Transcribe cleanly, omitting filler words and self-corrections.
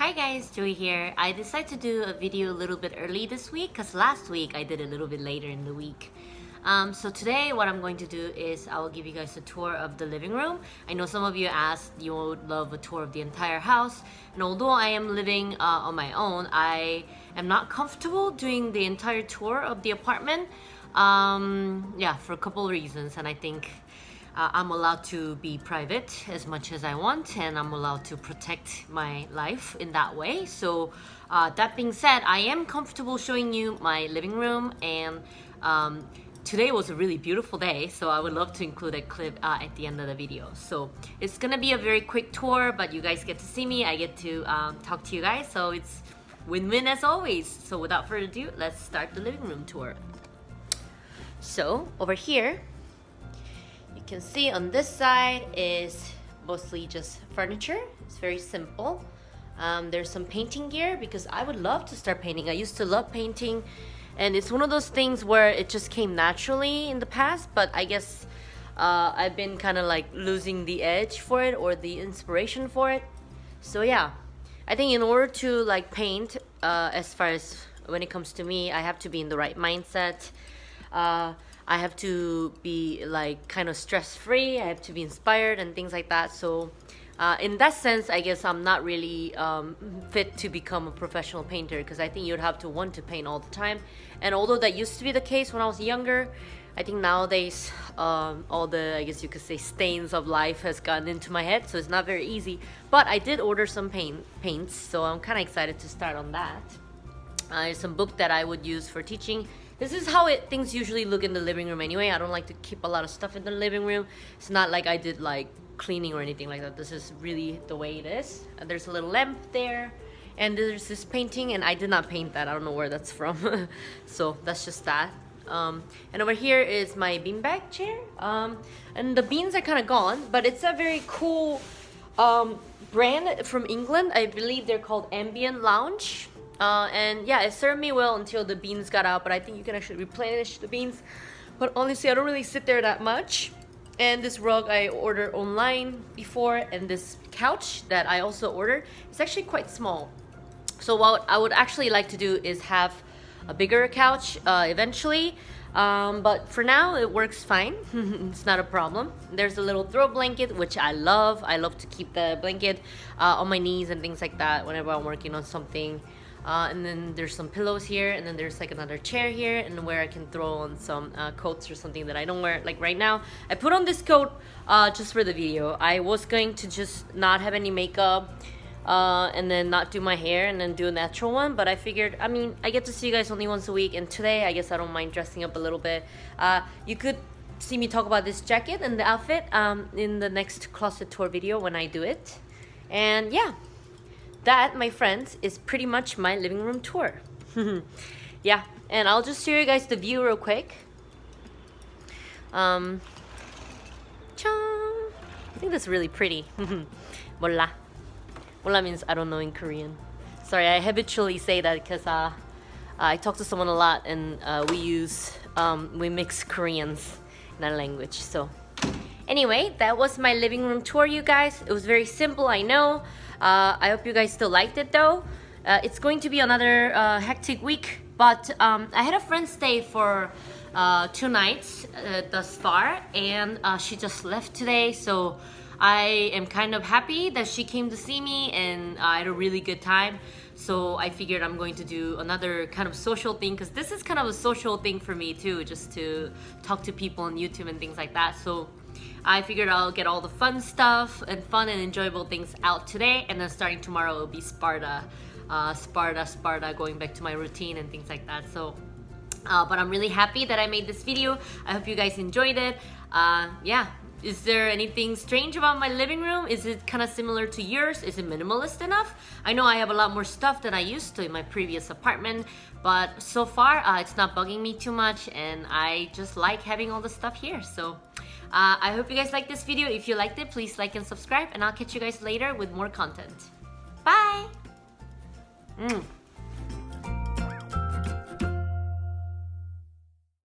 Hi guys, Joey here. I decided to do a video a little bit early this week because last week I did a little bit later in the week. So today what I'm going to do is I will give you guys a tour of the living room. I know some of you asked you would love a tour of the entire house, and although I am living on my own, I am not comfortable doing the entire tour of the apartment. Yeah, for a couple of reasons, and I think I'm allowed to be private as much as I want, and I'm allowed to protect my life in that way. So that being said, I am comfortable showing you my living room, and today was a really beautiful day, so I would love to include a clip at the end of the video. So it's gonna be a very quick tour, but you guys get to see me, I get to talk to you guys, so it's win-win as always. So without further ado, let's start the living room tour. So over here, you can see on this side is mostly just furniture. It's very simple. There's some painting gear because I would love to start painting. I used to love painting, and it's one of those things where it just came naturally in the past, but I guess I've been kind of like losing the edge for it or the inspiration for it. So yeah, I think in order to like paint, as far as when it comes to me, I have to be in the right mindset. I have to be like kind of stress-free, I have to be inspired and things like that. So in that sense, I guess I'm not really fit to become a professional painter, because I think you'd have to want to paint all the time. And although that used to be the case when I was younger, I think nowadays all the, I guess you could say, stains of life has gotten into my head, so it's not very easy. But I did order some paints, so I'm kind of excited to start on that. There's some book that I would use for teaching. This is how things usually look in the living room anyway. I don't like to keep a lot of stuff in the living room. It's not like I did like cleaning or anything like that. This is really the way it is. And there's a little lamp there, and there's this painting, and I did not paint that. I don't know where that's from. So that's just that. And over here is my beanbag chair. And the beans are kind of gone, but it's a very cool brand from England. I believe they're called Ambient Lounge. And yeah, it served me well until the beans got out, but I think you can actually replenish the beans. But honestly, I don't really sit there that much. And this rug I ordered online before, and this couch that I also ordered, it's actually quite small. So what I would actually like to do is have a bigger couch eventually, but for now it works fine. It's not a problem. There's a little throw blanket, which I love. I love to keep the blanket on my knees and things like that whenever I'm working on something. And then there's some pillows here, and then there's like another chair here, and where I can throw on some coats or something that I don't wear. Like right now, I put on this coat just for the video. I was going to just not have any makeup and then not do my hair and then do a natural one, but I figured, I mean, I get to see you guys only once a week, and today I guess I don't mind dressing up a little bit. You could see me talk about this jacket and the outfit in the next closet tour video when I do it. And yeah, that, my friends, is pretty much my living room tour. Yeah, and I'll just show you guys the view real quick. Chong. I think that's really pretty. Mola. Mola means I don't know in Korean. Sorry, I habitually say that because I talk to someone a lot, and we mix Koreans in that language. So anyway, that was my living room tour, you guys. It was very simple, I know. I hope you guys still liked it though. It's going to be another hectic week, but I had a friend stay for 2 nights thus far, and she just left today, so I am kind of happy that she came to see me, and I had a really good time. So I figured I'm going to do another kind of social thing, because this is kind of a social thing for me too, just to talk to people on YouTube and things like that. So I figured I'll get all the fun stuff and fun and enjoyable things out today, and then starting tomorrow it'll be Sparta, going back to my routine and things like that. So but I'm really happy that I made this video. I hope you guys enjoyed it. Yeah, is there anything strange about my living room? Is it kind of similar to yours? Is it minimalist enough? I know I have a lot more stuff than I used to in my previous apartment, but so far it's not bugging me too much, and I just like having all the stuff here. So I hope you guys liked this video. If you liked it, please like and subscribe, and I'll catch you guys later with more content. Bye!